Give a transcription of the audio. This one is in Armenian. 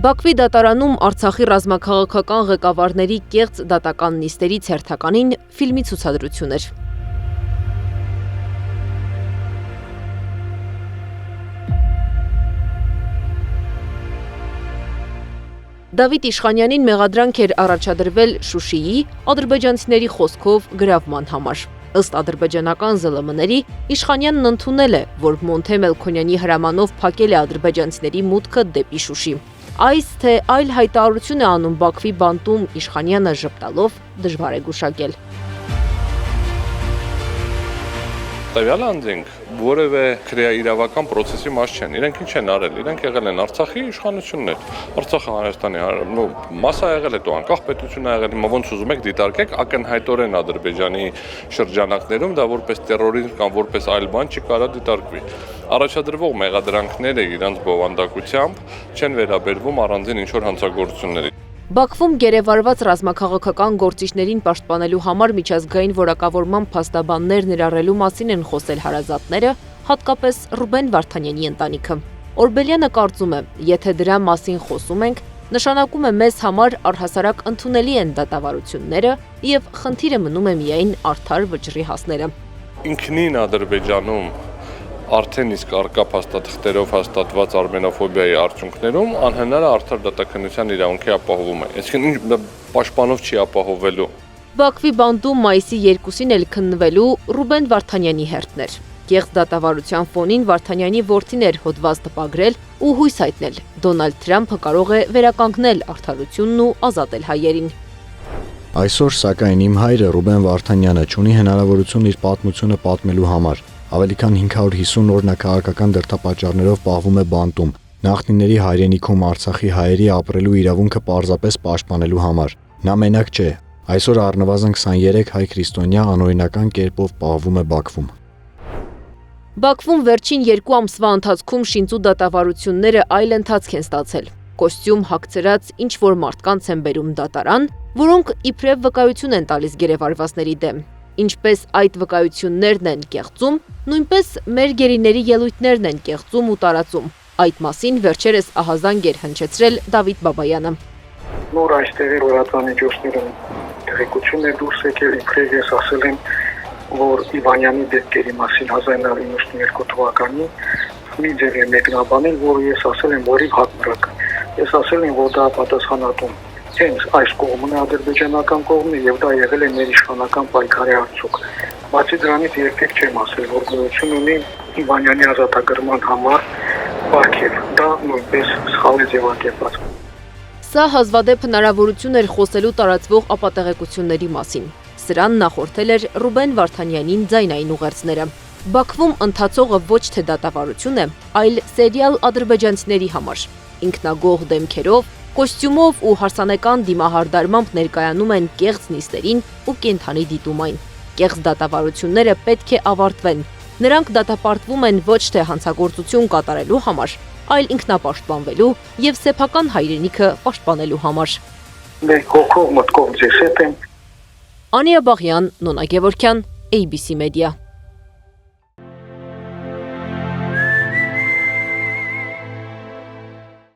Բաքվի դատարանում Արցախի ռազմաքաղաքական ղեկավարների կեղծ դատական նիստերից հերթականին ֆիլմի ցուցադրություն էր։ Դավիթ Իշխանյանին մեղադրանք էր առաջադրվել Շուշիի ադրբեջանցիների խոսքով գրավման համար։ Ըստ ադրբեջանական ԶԼՄ-ների, Իշխանյանն ընդունել է, որ Մոնթե Մելքոնյանի հրամանով փակել է ադրբեջանցիների մուտքը դեպի Շուշի։ Այս թե այլ հայտարարություն է անում Բաքվի բանտում Իշխանյանը ժպտալով դժվար է գուշակել։ Տվյալ անձինք որևէ քրեաիրավական process-ի մաս չեն, իրենք ինչ են արել, իրենք եղել են Արցախի իշխանություններ, Արցախը Հայաստանի մաս է եղել, հետո անկախ պետություն է եղել, հիմա ոնց ուզում եք դիտարկեք, ակնհայտորեն Ադրբեջանի շրջանակներում դա որպես տերորիզմ կամ որպես այլ բան չի կարա դիտարկվի։ Առաջադրվող մեղադրանքները իրանց բովանդակությամբ չեն վերաբերվում առանձին ինչ-որ հանցագործությունների։ Բաքվում գերեվարված ռազմաքաղաքական գործիչներին պաշտպանելու համար միջազգային որակավորման փաստաբաններ ներառելու մասին են խոսել հարազատները, հատկապես Ռուբեն Վարդանյանի ընտանիքը։ Օրբելյանը կարծում է, եթե դրա մասին խոսում ենք, նշանակում է մեզ համար առհասարակ ընդունելի են դատավարությունները եւ խնդիրը մնում է միայն արդար վճռի հասները։ Ինքնին Ադրբեջանում արդեն իսկ արկա փաստաթղթերով հաստատված արմենոֆոբիայի արդյունքներում անհնար է արդար դատականության իրավունքի ապահովումը, այսինքն պաշտպանով չի ապահովելու։ Բաքվի բանտում մայիսի 2-ին էլ քննվելու Ռուբեն Վարդանյանի հերթներ։ Կեղծ դատավարության ֆոնին Վարդանյանի որդին էր հոդված տպագրել ու հույս հայտնել՝ Դոնալդ Թրամփը կարող է վերականգնել արդարությունն ու ազատել հայերին։ Այսօր սակայն իմ հայրը Ռուբեն Վարդանյանը ունի հնարավորություն իր պատմությունը պատմելու համար։ Ավելի քան 550 օրնակահաղական դրդապատճառներով պահվում է բանտում, նախնիների հայրենիքում Արցախի հայերի ապրելու իրավունքը պարզապես պաշտպանելու համար։ Նա մենակ չէ։ Այսօր առնվազն 23 հայ քրիստոնյա անօրինական կերպով պահվում է Բաքվում։ Բաքվում վերջին 2 ամսվա ընթացքում շինծու դատավարությունները այլ ընթացք են ստացել։ Կոստյում հագցրած ինչ-որ մարդկանց են բերում դատարան, որոնք իբրև վկայություն են տալիս գերեվարվածների դեմ։ Ինչպես այդ վկայություններն են կեղծում, նույնպես մեր գերիների ելույթներն են կեղծում ու տարածում։ Այդ մասին վերջերս ահազանգ էր հնչեցրել Դավիթ Բաբայանը։ Նոր այստեղի լրատվամիջոցներում տեղեկություն է դուրս եկել, իբրև ես ասել եմ, որ Իվանյանի դեպքերի մասին 1992 թվականին մի ձև է մեկնաբանել, որ ես ասել եմ, որի հակմրակ։ Ես ասել եմ, որ դա պատասխանատուն հենց այս կողմն է ադրբեջանական կողմն եւ դա եղել է մեր իշխանական պայքարի արդյունք։ Բացի դրանից երբեք չեմ ասել, որ գոյություն ունի Իվանյանի ազատագրման համար պարգև։ Դա նույնպես սխալ է ձևակերպված։ Սա հազվադեպ հնարավորություն էր խոսելու տարածվող ապատեղեկությունների մասին։ Սրան նախորդել էր Ռուբեն Վարդանյանին ձայնային ուղերձները։ Բաքվում ընթացողը ոչ թե դատավարություն է, այլ սերիալ ադրբեջանցիների համար։ Ինքնագող դեմքերով, կոստյումով ու հարսանեկան դիմահարդարմամբ ներկայանում են կեղծ նիստերին ու կենթանի դիտումային։ Կեղծ դատավարությունները պետք է ավարտվեն։ Նրանք դատապարտվում են ոչ թե հանցագործություն կատարելու համար, այլ ինքնապաշտպանվելու եւ սեփական հայրենիքը պաշտպանելու համար։ Մեր հոգով մտքով ձեզ հետ եմ։ Անիա Բաղյան, Նոնա Գևորգյան, ABC Media։